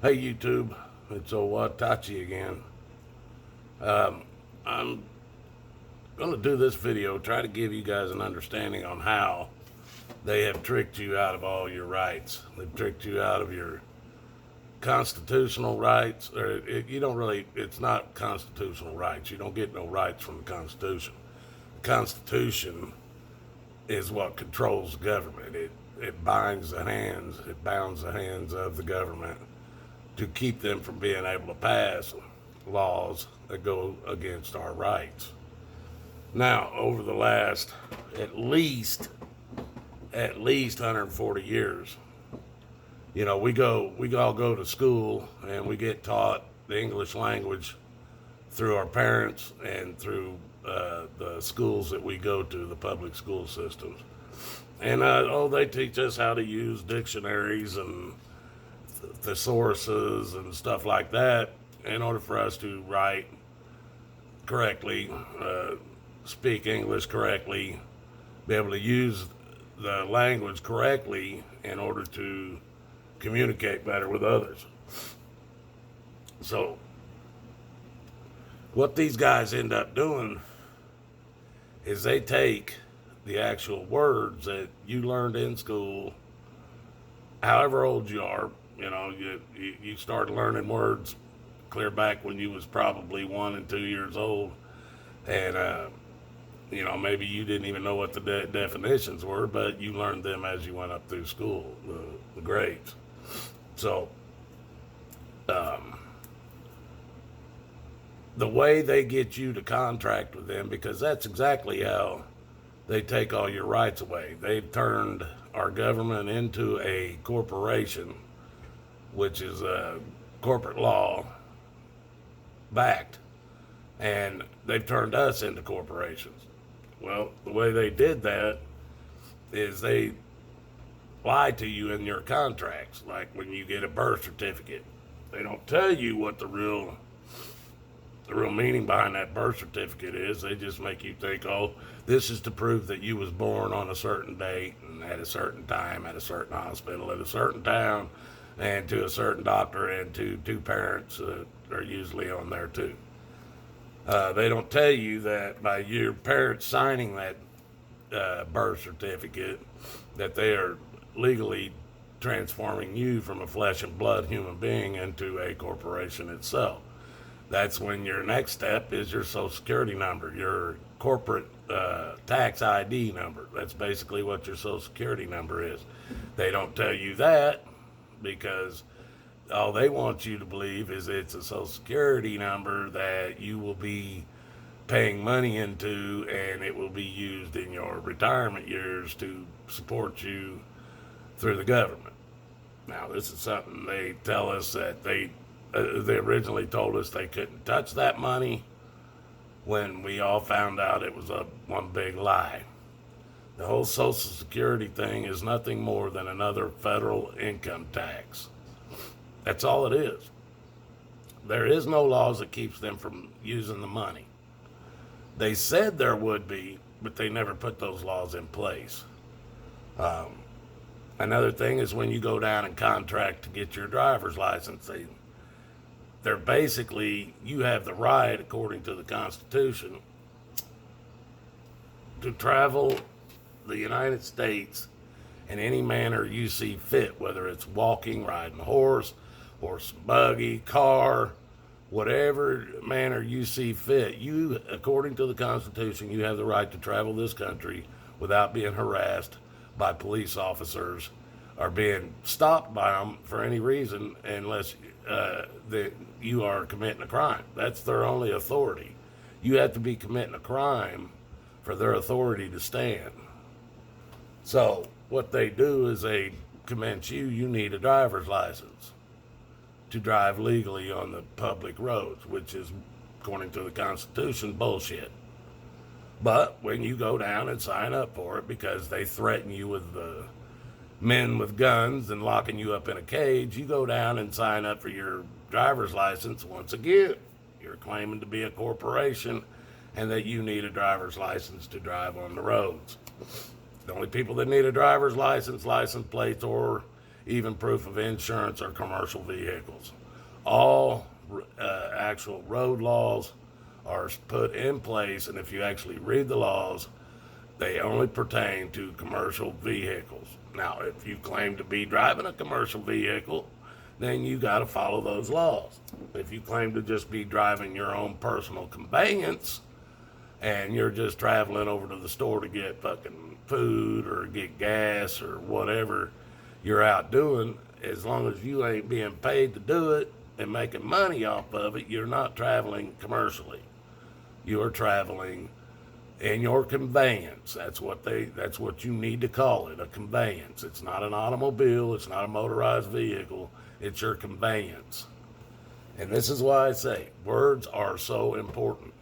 Hey YouTube, it's Tachi again. I'm going to do this video, try to give you guys an understanding on how they have tricked you out of all your rights. They've tricked you out of your constitutional rights, you don't really, it's not constitutional rights. You don't get no rights from the Constitution. The Constitution is what controls the government. It bounds the hands of the government to keep them from being able to pass laws that go against our rights. Now, over the last at least 140 years, we all go to school and we get taught the English language through our parents and through the schools that we go to, the public school systems. And they teach us how to use dictionaries and thesauruses and stuff like that in order for us to write correctly, speak English correctly, be able to use the language correctly in order to communicate better with others. So, what these guys end up doing is they take the actual words that you learned in school, however old you are. You started learning words clear back when you was probably 1 and 2 years old, and maybe you didn't even know what the definitions were, but you learned them as you went up through school, the grades. So, the way they get you to contract with them, because that's exactly how they take all your rights away. They've turned our government into a corporation, which is a corporate law backed, and they've turned us into corporations. Well, the way they did that is they lie to you in your contracts. Like when you get a birth certificate, they don't tell you what the real meaning behind that birth certificate is. They just make you think, oh, this is to prove that you was born on a certain date and at a certain time at a certain hospital at a certain town and to a certain doctor and to two parents are usually on there too. They don't tell you that by your parents signing that birth certificate that they are legally transforming you from a flesh and blood human being into a corporation itself. That's when your next step is your social security number, your corporate tax ID number. That's basically what your social security number is. They don't tell you that because all they want you to believe is it's a social security number that you will be paying money into, and it will be used in your retirement years to support you through the government. Now, this is something they tell us that they originally told us they couldn't touch that money, when we all found out it was one big lie. The whole Social Security thing is nothing more than another federal income tax. That's all it is. There is no laws that keeps them from using the money. They said there would be, but they never put those laws in place. Another thing is when you go down and contract to get your driver's license, they're basically, you have the right, according to the Constitution, to travel the United States in any manner you see fit, whether it's walking, riding a horse and buggy, car, whatever manner you see fit. You, according to the Constitution, you have the right to travel this country without being harassed by police officers or being stopped by them for any reason, unless that you are committing a crime. That's their only authority. You have to be committing a crime for their authority to stand. So what they do is they convince you need a driver's license to drive legally on the public roads, which is, according to the Constitution, bullshit. But when you go down and sign up for it, because they threaten you with men with guns and locking you up in a cage, you go down and sign up for your driver's license. Once again, you're claiming to be a corporation and that you need a driver's license to drive on the roads. The only people that need a driver's license plates, or even proof of insurance or commercial vehicles. All actual road laws are put in place, and if you actually read the laws, they only pertain to commercial vehicles. Now, if you claim to be driving a commercial vehicle, then you got to follow those laws. If you claim to just be driving your own personal conveyance and you're just traveling over to the store to get fucking food or get gas or whatever you're out doing, as long as you ain't being paid to do it and making money off of it, you're not traveling commercially. You're traveling in your conveyance. That's what you need to call it, a conveyance. It's not an automobile, it's not a motorized vehicle, it's your conveyance. And this is why I say words are so important.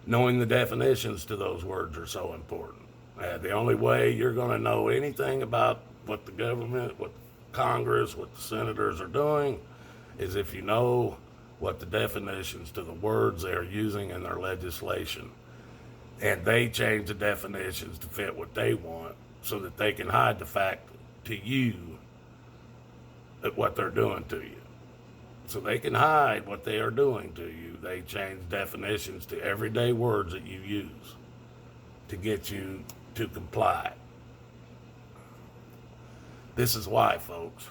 Knowing the definitions to those words are so important. The only way you're going to know anything about what the government, what Congress, what the senators are doing is if you know what the definitions to the words they're using in their legislation. And they change the definitions to fit what they want so that they can hide the fact to you that what they're doing to you. So they can hide what they are doing to you. They change definitions to everyday words that you use to get you to comply. This is why, folks,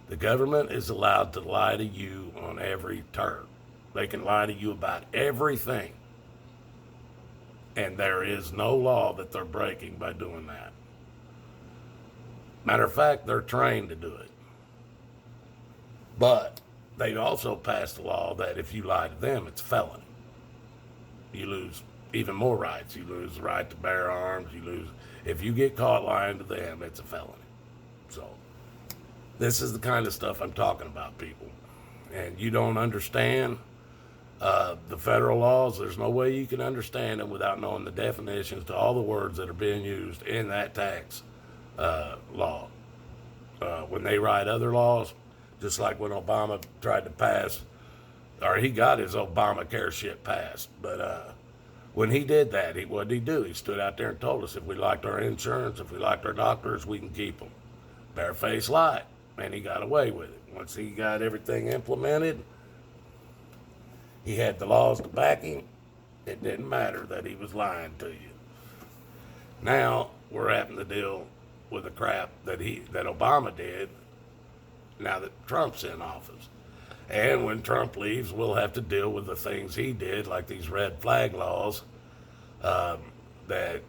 the government is allowed to lie to you on every turn. They can lie to you about everything. And there is no law that they're breaking by doing that. Matter of fact, they're trained to do it. But they also passed a law that if you lie to them, it's felony. You lose even more rights. You lose the right to bear arms. If you get caught lying to them, it's a felony. So this is the kind of stuff I'm talking about, people. And you don't understand the federal laws. There's no way you can understand them without knowing the definitions to all the words that are being used in that tax law. When they write other laws, just like when Obama tried to pass, or he got his Obamacare shit passed. But when he did that, what did he do? He stood out there and told us if we liked our insurance, if we liked our doctors, we can keep them. Barefaced lie. And he got away with it. Once he got everything implemented, he had the laws to back him. It didn't matter that he was lying to you. Now we're having to deal with the crap that Obama did now that Trump's in office. And when Trump leaves, we'll have to deal with the things he did, like these red flag laws that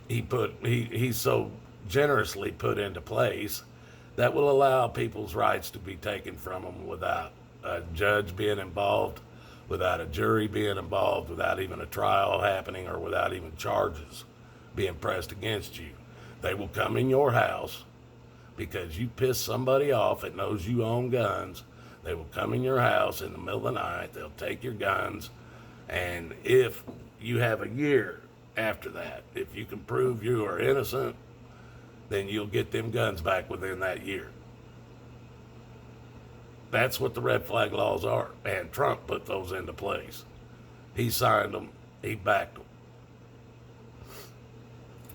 he so generously put into place that will allow people's rights to be taken from them without a judge being involved, without a jury being involved, without even a trial happening, or without even charges being pressed against you. They will come in your house because you pissed somebody off that knows you own guns. They will come in your house in the middle of the night. They'll take your guns. And if you have a year after that, if you can prove you are innocent, then you'll get them guns back within that year. That's what the red flag laws are. And Trump put those into place. He signed them. He backed them.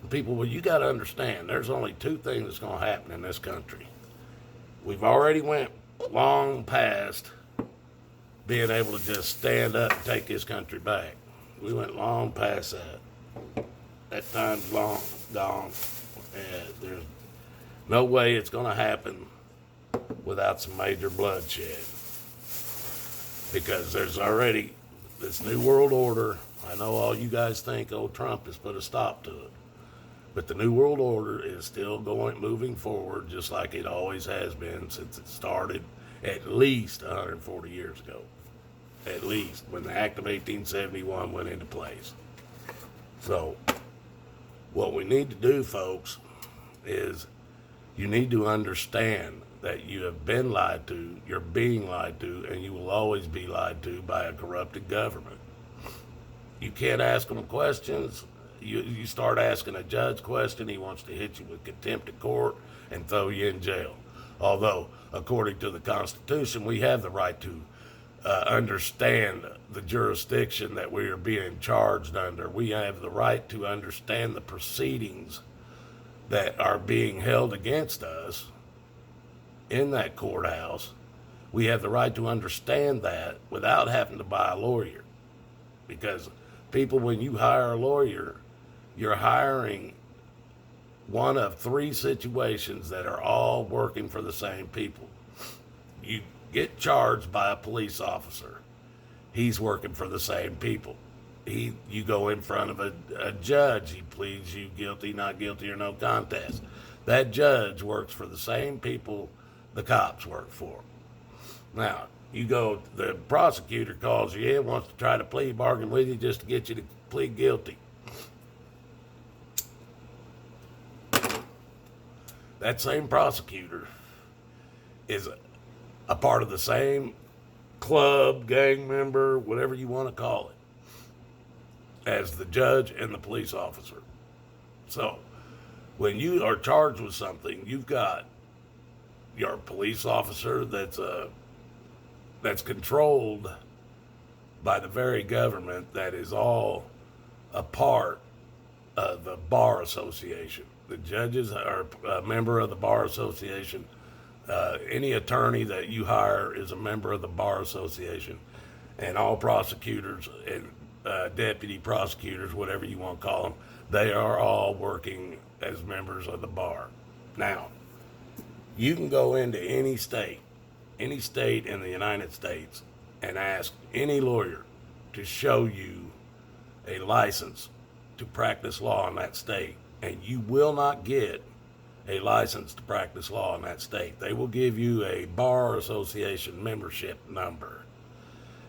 People, well, you got to understand, there's only two things that's going to happen in this country. We've already went long past being able to just stand up and take this country back. We went long past that. That time's long gone. And there's no way it's going to happen without some major bloodshed. Because there's already this new world order. I know all you guys think, oh, Trump has put a stop to it. But the New World Order is still moving forward just like it always has been since it started at least 140 years ago. At least, when the Act of 1871 went into place. So, what we need to do, folks, is you need to understand that you have been lied to, you're being lied to, and you will always be lied to by a corrupted government. You can't ask them questions. You start asking a judge question, he wants to hit you with contempt of court and throw you in jail. Although, according to the Constitution, we have the right to understand the jurisdiction that we are being charged under. We have the right to understand the proceedings that are being held against us in that courthouse, we have the right to understand that without having to buy a lawyer. Because people, when you hire a lawyer, you're hiring one of three situations that are all working for the same people. You get charged by a police officer. He's working for the same people. You go in front of a judge. He pleads you guilty, not guilty, or no contest. That judge works for the same people the cops work for. Now, the prosecutor calls you in, wants to try to plea bargain with you just to get you to plead guilty. That same prosecutor is a part of the same club, gang member, whatever you want to call it, as the judge and the police officer. So, when you are charged with something, you've got your police officer that's controlled by the very government that is all a part of the bar association. The judges are a member of the bar association. Any attorney that you hire is a member of the bar association, and all prosecutors and deputy prosecutors, whatever you want to call them, they are all working as members of the bar. Now, you can go into any state in the United States, and ask any lawyer to show you a license to practice law in that state, and you will not get a license to practice law in that state. They will give you a bar association membership number,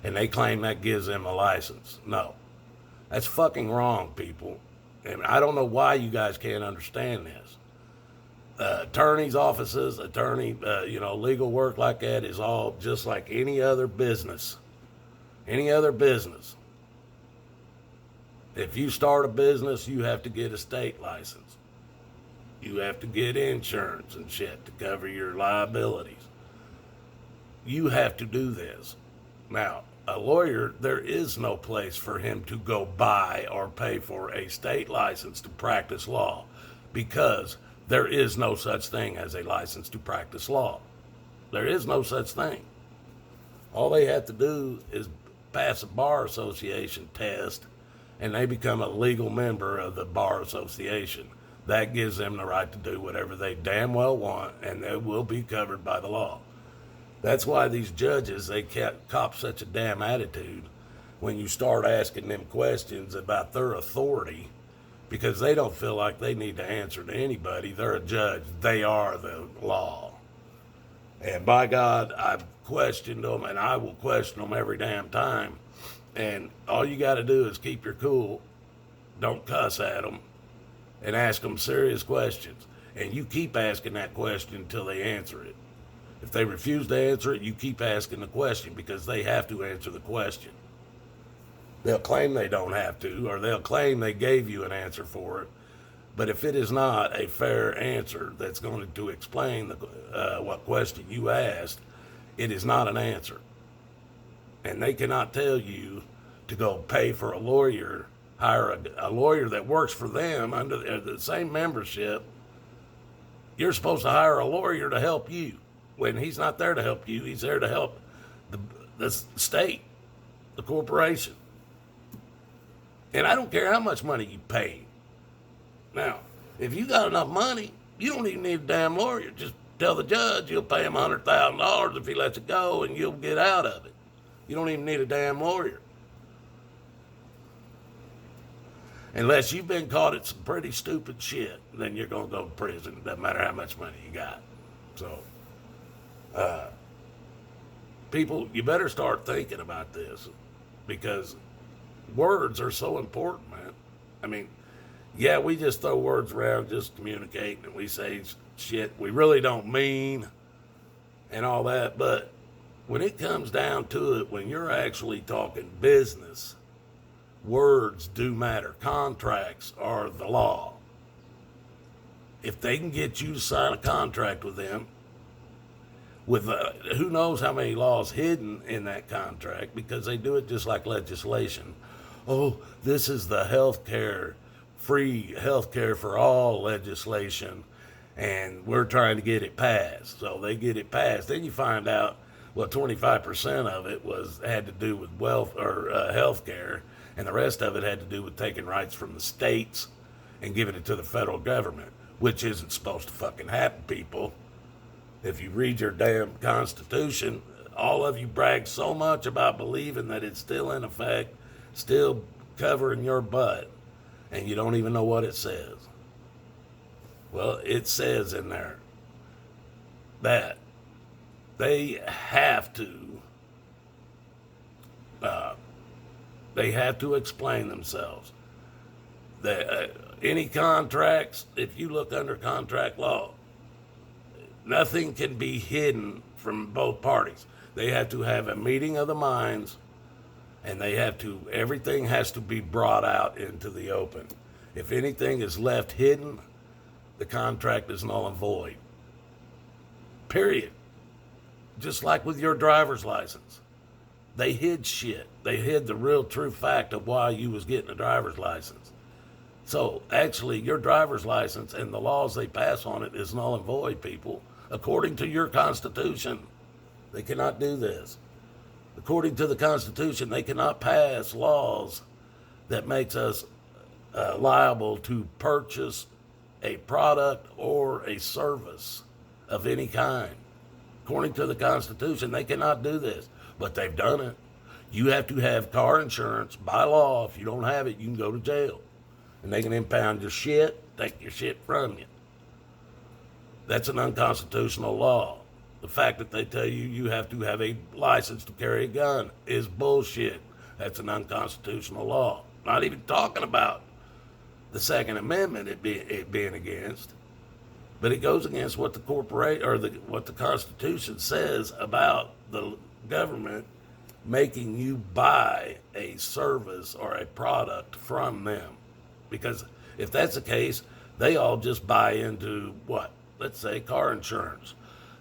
and they claim that gives them a license. No, that's fucking wrong, people. And I don't know why you guys can't understand this. Attorneys' offices, legal work like that is all just like any other business. Any other business. If you start a business, you have to get a state license. You have to get insurance and shit to cover your liabilities. You have to do this. Now, a lawyer, there is no place for him to go buy or pay for a state license to practice law, because there is no such thing as a license to practice law. There is no such thing. All they have to do is pass a bar association test, and they become a legal member of the bar association. That gives them the right to do whatever they damn well want, and they will be covered by the law. That's why these judges, they cop such a damn attitude when you start asking them questions about their authority, because they don't feel like they need to answer to anybody. They're a judge. They are the law. And by God, I've questioned them, and I will question them every damn time. And all you got to do is keep your cool, don't cuss at them, and ask them serious questions. And you keep asking that question until they answer it. If they refuse to answer it, you keep asking the question, because they have to answer the question. They'll claim they don't have to, or they'll claim they gave you an answer for it. But if it is not a fair answer that's going to explain what question you asked, it is not an answer. And they cannot tell you to go pay for a lawyer, hire a lawyer that works for them under the same membership. You're supposed to hire a lawyer to help you. When he's not there to help you, he's there to help the state, the corporation. And I don't care how much money you pay. Now, if you got enough money, you don't even need a damn lawyer. Just tell the judge you'll pay him $100,000 if he lets it go, and you'll get out of it. You don't even need a damn lawyer. Unless you've been caught at some pretty stupid shit, then you're going to go to prison. Doesn't matter how much money you got. So, people, you better start thinking about this, because words are so important, man. I mean, yeah, we just throw words around, just communicate, and we say shit we really don't mean and all that. But when it comes down to it, when you're actually talking business, words do matter. Contracts are the law. If they can get you to sign a contract with them, with who knows how many laws hidden in that contract, because they do it just like legislation. Oh, this is the health care free health care for all legislation, and we're trying to get it passed. So they get it passed. Then you find out, well, 25% of it had to do with wealth or health care, and the rest of it had to do with taking rights from the states and giving it to the federal government, which isn't supposed to fucking happen, people. If you read your damn Constitution, all of you brag so much about believing that it's still in effect, still covering your butt, and you don't even know what it says. Well, it says in there that they have to explain themselves. That any contracts, if you look under contract law, nothing can be hidden from both parties. They have to have a meeting of the minds, and everything has to be brought out into the open. If anything is left hidden, the contract is null and void. Period. Just like with your driver's license. They hid shit. They hid the real true fact of why you was getting a driver's license. So actually, your driver's license and the laws they pass on it is null and void, people. According to your Constitution, they cannot do this. According to the Constitution, they cannot pass laws that makes us liable to purchase a product or a service of any kind. According to the Constitution, they cannot do this, but they've done it. You have to have car insurance by law. If you don't have it, you can go to jail. And they can impound your shit, take your shit from you. That's an unconstitutional law. The fact that they tell you you have to have a license to carry a gun is bullshit. That's an unconstitutional law. Not even talking about the Second Amendment it being against, but it goes against what what the Constitution says about the government making you buy a service or a product from them. Because if that's the case, they all just buy into what? Let's say car insurance.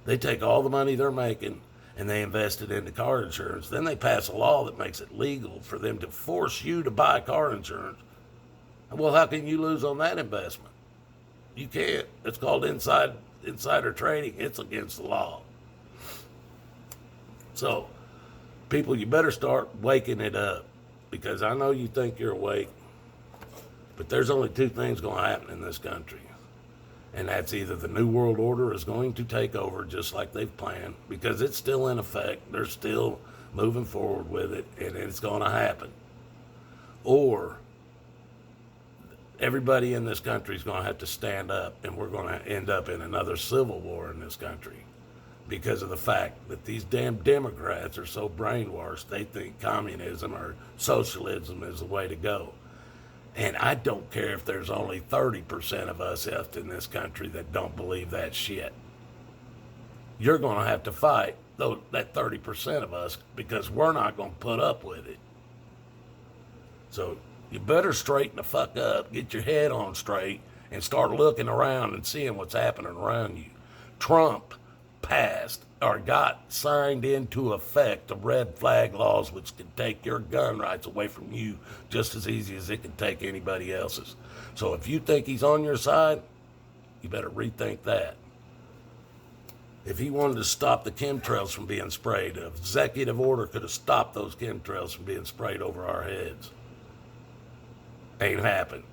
They take all the money they're making and they invest it into car insurance. Then they pass a law that makes it legal for them to force you to buy car insurance. Well, how can you lose on that investment? You can't. It's called insider trading. It's against the law. So, people, you better start waking it up, because I know you think you're awake, but there's only two things going to happen in this country. And that's either the New World Order is going to take over just like they've planned, because it's still in effect. They're still moving forward with it, and it's going to happen. Or everybody in this country is going to have to stand up, and we're going to end up in another civil war in this country because of the fact that these damn Democrats are so brainwashed. They think communism or socialism is the way to go. And I don't care if there's only 30% of us left in this country that don't believe that shit. You're going to have to fight that 30% of us, because we're not going to put up with it. So you better straighten the fuck up, get your head on straight, and start looking around and seeing what's happening around you. Trump passed or got signed into effect the red flag laws, which can take your gun rights away from you just as easy as it can take anybody else's. So if you think he's on your side, you better rethink that. If he wanted to stop the chemtrails from being sprayed, an executive order could have stopped those chemtrails from being sprayed over our heads. Ain't happened.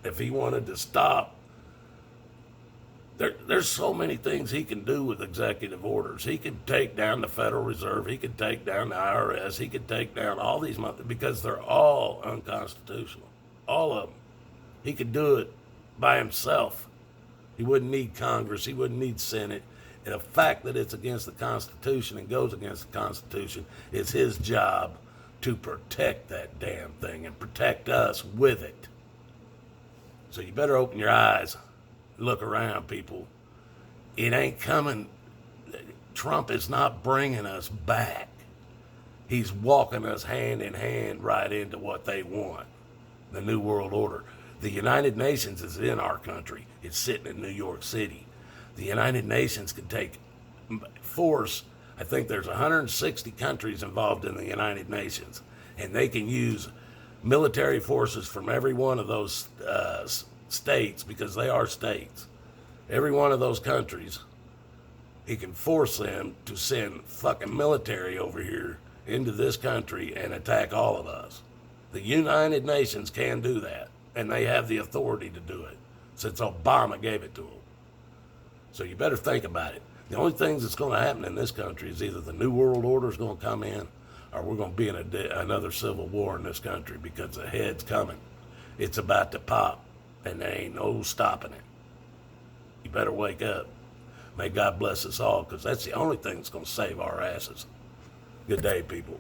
If he wanted to stop, there's so many things he can do with executive orders. He can take down the Federal Reserve. He can take down the IRS. He can take down all these, because they're all unconstitutional. All of them. He could do it by himself. He wouldn't need Congress. He wouldn't need Senate. And the fact that it's against the Constitution and goes against the Constitution is his job to protect that damn thing and protect us with it. So you better open your eyes. Look around, people. It ain't coming. Trump is not bringing us back. He's walking us hand in hand right into what they want, the New World Order. The United Nations is in our country. It's sitting in New York City. The United Nations can take force. I think there's 160 countries involved in the United Nations, and they can use military forces from every one of those states, because they are states, every one of those countries, he can force them to send fucking military over here into this country and attack all of us. The United Nations can do that, and they have the authority to do it since Obama gave it to them. So you better think about it. The only things that's going to happen in this country is either the New World Order is going to come in, or we're going to be in another civil war in this country, because the head's coming. It's about to pop, and there ain't no stopping it. You better wake up. May God bless us all, because that's the only thing that's going to save our asses. Good day, people.